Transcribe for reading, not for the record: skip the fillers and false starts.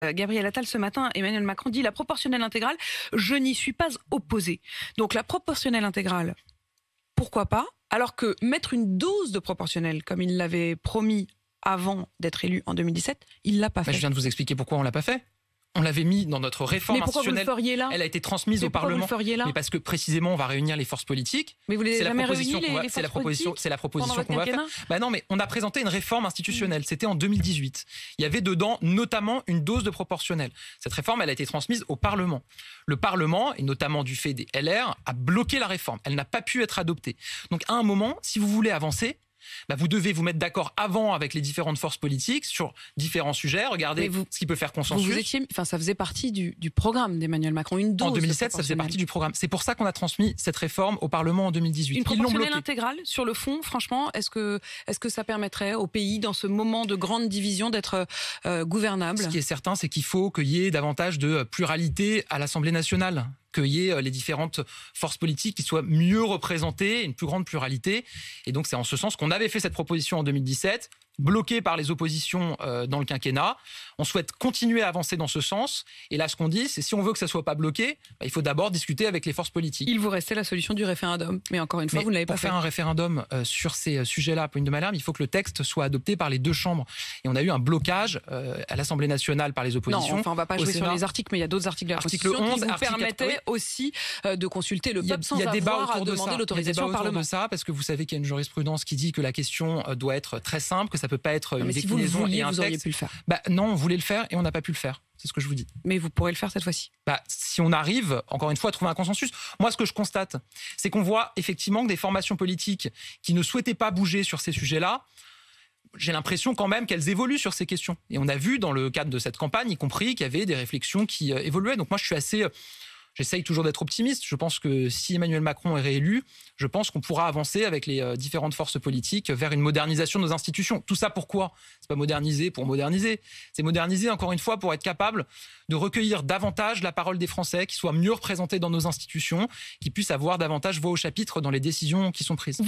Gabriel Attal ce matin, Emmanuel Macron dit la proportionnelle intégrale, je n'y suis pas opposé. Donc la proportionnelle intégrale, pourquoi pas? Alors que mettre une dose de proportionnelle, comme il l'avait promis avant d'être élu en 2017, il l'a pas fait. Je viens de vous expliquer pourquoi on l'a pas fait. On l'avait mis dans notre réforme institutionnelle. Vous le feriez là? Elle a été transmise au Parlement. Vous le feriez là? Mais parce que précisément, on va réunir les forces politiques. Mais vous les avez jamais réunis, les c'est la proposition qu'on va faire. Non, mais on a présenté une réforme institutionnelle. C'était en 2018. Il y avait dedans notamment une dose de proportionnelle. Cette réforme, elle a été transmise au Parlement. Le Parlement, et notamment du fait des LR, a bloqué la réforme. Elle n'a pas pu être adoptée. Donc à un moment, si vous voulez avancer, vous devez vous mettre d'accord avant avec les différentes forces politiques sur différents sujets. Regardez ce qui peut faire consensus. Ça faisait partie du programme d'Emmanuel Macron. Une dose en 2007, ça faisait partie du programme. C'est pour ça qu'on a transmis cette réforme au Parlement en 2018. Une proportionnelle intégrale sur le fond, franchement, est-ce que ça permettrait au pays, dans ce moment de grande division, d'être gouvernable? Ce qui est certain, c'est qu'il faut qu'il y ait davantage de pluralité à l'Assemblée nationale, qu'il y ait les différentes forces politiques qui soient mieux représentées, une plus grande pluralité. Et donc c'est en ce sens qu'on avait fait cette proposition en 2017, bloquée par les oppositions dans le quinquennat. On souhaite continuer à avancer dans ce sens. Et là, ce qu'on dit, c'est si on veut que ça ne soit pas bloqué, il faut d'abord discuter avec les forces politiques. Il vous restait la solution du référendum. Mais encore une fois, vous ne l'avez pas fait. Pour faire un référendum sur ces sujets-là, Pauline de Malherbe, il faut que le texte soit adopté par les deux chambres. Et on a eu un blocage à l'Assemblée nationale par les oppositions. Non, on ne va pas jouer sur les articles, mais il y a d'autres articles de la Constitution qui vous permettaient aussi de consulter le peuple sans avoir à demander l'autorisation au Parlement. De ça, parce que vous savez qu'il y a une jurisprudence qui dit que la question doit être très simple, que ça ne peut pas être une déclinaison et un texte. Vous auriez pu le faire. Non, on voulait le faire et on n'a pas pu le faire. C'est ce que je vous dis. Mais vous pourrez le faire cette fois-ci. Si on arrive, encore une fois, à trouver un consensus. Moi, ce que je constate, c'est qu'on voit effectivement que des formations politiques qui ne souhaitaient pas bouger sur ces sujets-là, j'ai l'impression quand même qu'elles évoluent sur ces questions. Et on a vu dans le cadre de cette campagne, y compris, qu'il y avait des réflexions qui évoluaient. Donc moi, j'essaye toujours d'être optimiste. Je pense que si Emmanuel Macron est réélu, je pense qu'on pourra avancer avec les différentes forces politiques vers une modernisation de nos institutions. Tout ça pourquoi? C'est pas moderniser pour moderniser. C'est moderniser, encore une fois, pour être capable de recueillir davantage la parole des Français, qui soient mieux représentés dans nos institutions, qui puissent avoir davantage voix au chapitre dans les décisions qui sont prises.